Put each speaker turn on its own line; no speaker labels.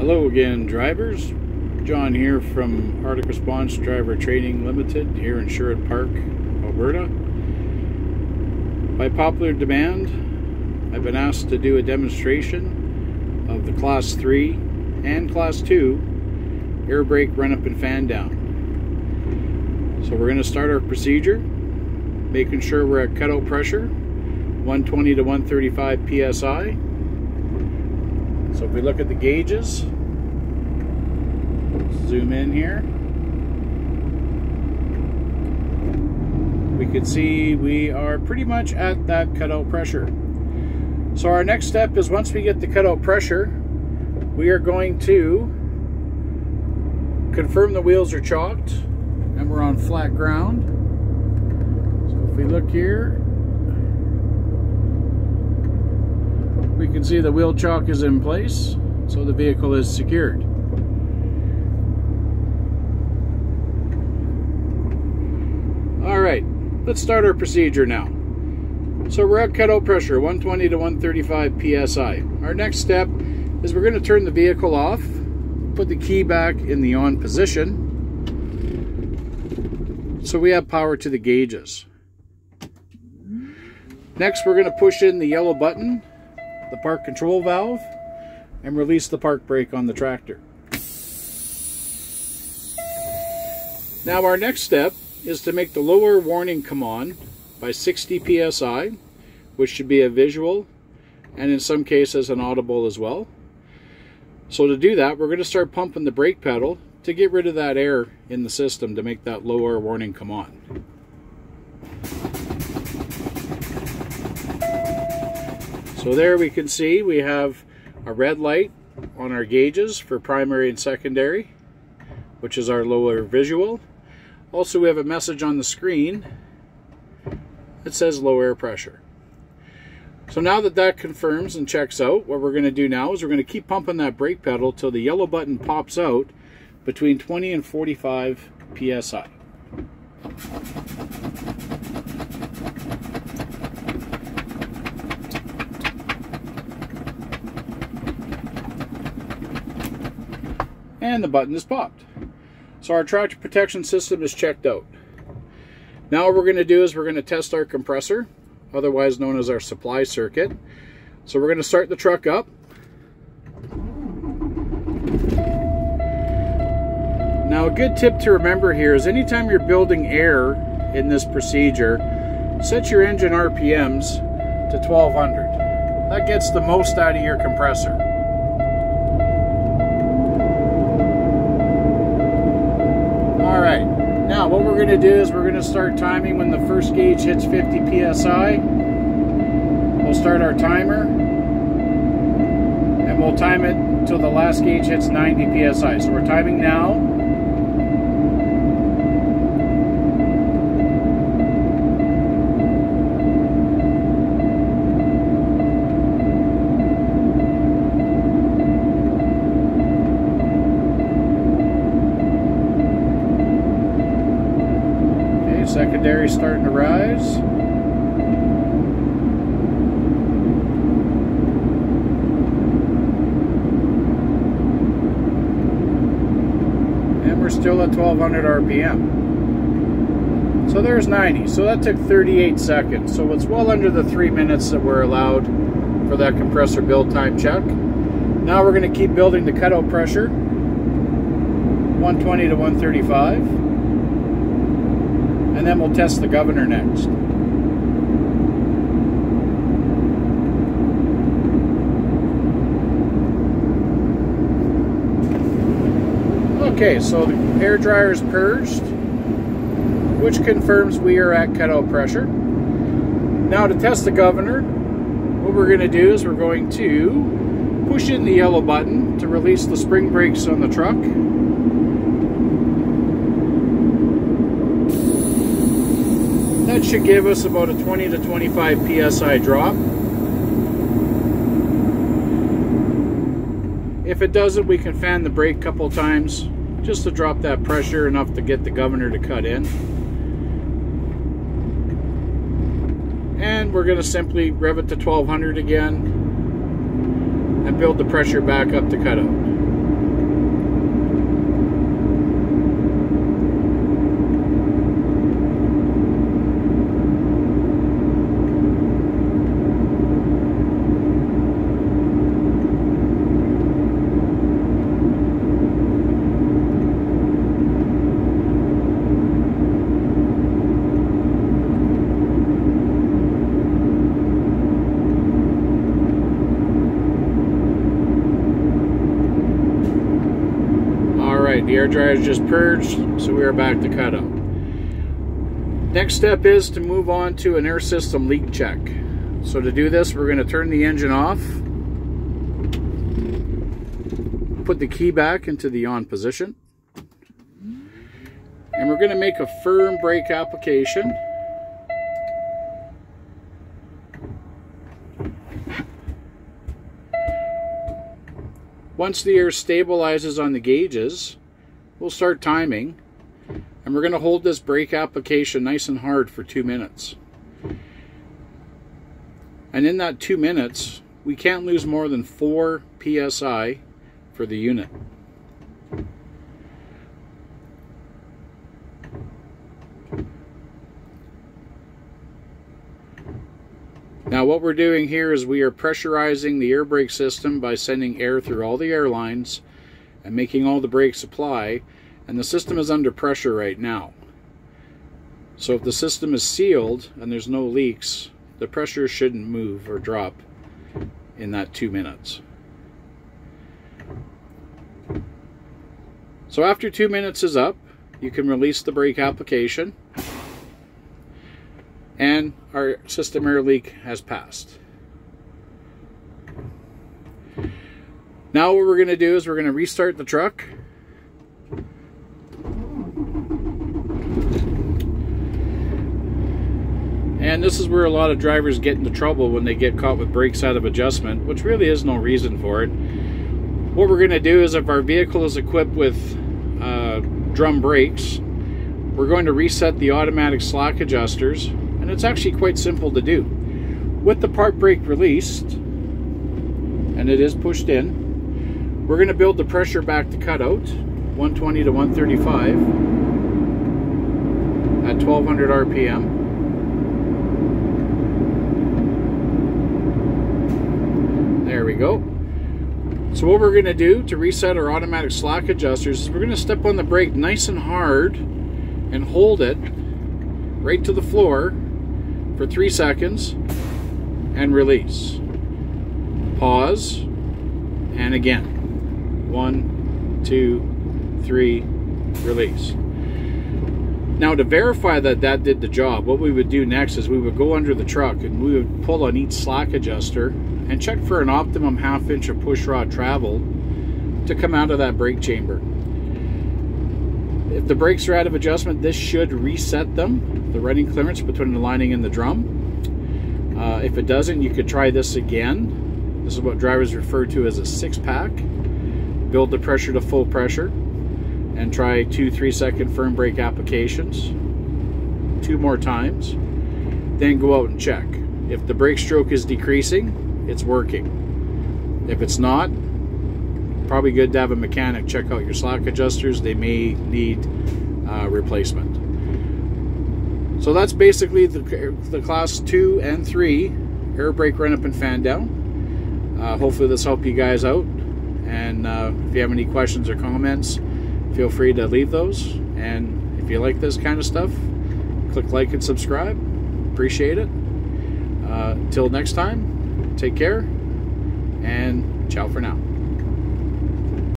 Hello again, drivers. John here from Arctic Response Driver Training Limited here in Sherwood Park, Alberta. By popular demand, I've been asked to do a demonstration of the Class 3 and Class 2 air brake run-up and fan down. So we're going to start our procedure, making sure we're at cutout pressure, 120 to 135 psi. So if we look at the gauges, zoom in here, we can see we are pretty much at that cutout pressure. So our next step is, once we get the cutout pressure, we are going to confirm the wheels are chalked and we're on flat ground. So if we look here, we can see the wheel chock is in place, so the vehicle is secured. Alright, let's start our procedure now. So we're at cutout pressure, 120 to 135 psi. Our next step is we're going to turn the vehicle off, put the key back in the on position, so we have power to the gauges. Next, we're going to push in the yellow button, the park control valve, and release the park brake on the tractor. Now our next step is to make the lower warning come on by 60 psi, which should be a visual and in some cases an audible as well. So to do that, we're going to start pumping the brake pedal to get rid of that air in the system to make that lower warning come on. So there we can see we have a red light on our gauges for primary and secondary, which is our lower visual. Also, we have a message on the screen that says low air pressure. So now that that confirms and checks out, what we're going to do now is we're going to keep pumping that brake pedal till the yellow button pops out between 20 and 45 psi. And the button is popped. So our tractor protection system is checked out. Now what we're going to do is we're going to test our compressor, otherwise known as our supply circuit. So we're going to start the truck up. Now a good tip to remember here is anytime you're building air in this procedure, set your engine RPMs to 1200. That gets the most out of your compressor. Alright, now what we're going to do is we're going to start timing when the first gauge hits 50 psi. We'll start our timer and we'll time it until the last gauge hits 90 psi. So we're timing now. Secondary starting to rise. And we're still at 1200 RPM. So there's 90. So that took 38 seconds. So it's well under the 3 minutes that we're allowed for that compressor build time check. Now we're going to keep building the cutout pressure, 120 to 135. And then we'll test the governor next. Okay, so the air dryer is purged, which confirms we are at cutout pressure. Now to test the governor, what we're going to do is we're going to push in the yellow button to release the spring brakes on the truck. That should give us about a 20 to 25 psi drop. If it doesn't, we can fan the brake a couple times just to drop that pressure enough to get the governor to cut in. And we're going to simply rev it to 1200 again and build the pressure back up to cutout. Alright, the air dryer is just purged, so we are back to cutout. Next step is to move on to an air system leak check. So to do this, we're going to turn the engine off, put the key back into the on position, and we're going to make a firm brake application. Once the air stabilizes on the gauges, we'll start timing, and we're going to hold this brake application nice and hard for 2 minutes. And in that 2 minutes, we can't lose more than 4 psi for the unit. Now what we're doing here is we are pressurizing the air brake system by sending air through all the air lines and making all the brake supply, and the system is under pressure right now. So if the system is sealed and there's no leaks, the pressure shouldn't move or drop in that 2 minutes. So after 2 minutes is up, you can release the brake application, and our system air leak has passed. Now what we're going to do is we're going to restart the truck. And this is where a lot of drivers get into trouble when they get caught with brakes out of adjustment, which really is no reason for it. What we're going to do is, if our vehicle is equipped with drum brakes, we're going to reset the automatic Slock adjusters, and it's actually quite simple to do. With the part brake released, and it is pushed in, we're going to build the pressure back to cutout, 120 to 135 at 1200 RPM. There we go. So what we're going to do to reset our automatic Slock adjusters is we're going to step on the brake nice and hard and hold it right to the floor for 3 seconds and release. Pause, and again. 1, 2, 3, release. Now to verify that that did the job, what we would do next is we would go under the truck and we would pull on each Slock adjuster and check for an optimum 1/2 inch of push rod travel to come out of that brake chamber. If the brakes are out of adjustment, this should reset them, the running clearance between the lining and the drum. If it doesn't, you could try this again. This is what drivers refer to as a 6-pack. Build the pressure to full pressure and try 2-3 second firm brake applications 2 more times. Then go out and check. If the brake stroke is decreasing, it's working. If it's not, probably good to have a mechanic check out your Slock adjusters. They may need replacement. So that's basically the class 2 and 3 air brake run up and fan down. Hopefully this helped you guys out, and if you have any questions or comments, feel free to leave those. And if you like this kind of stuff, click like and subscribe. Appreciate it. Till next time, take care, and ciao for now.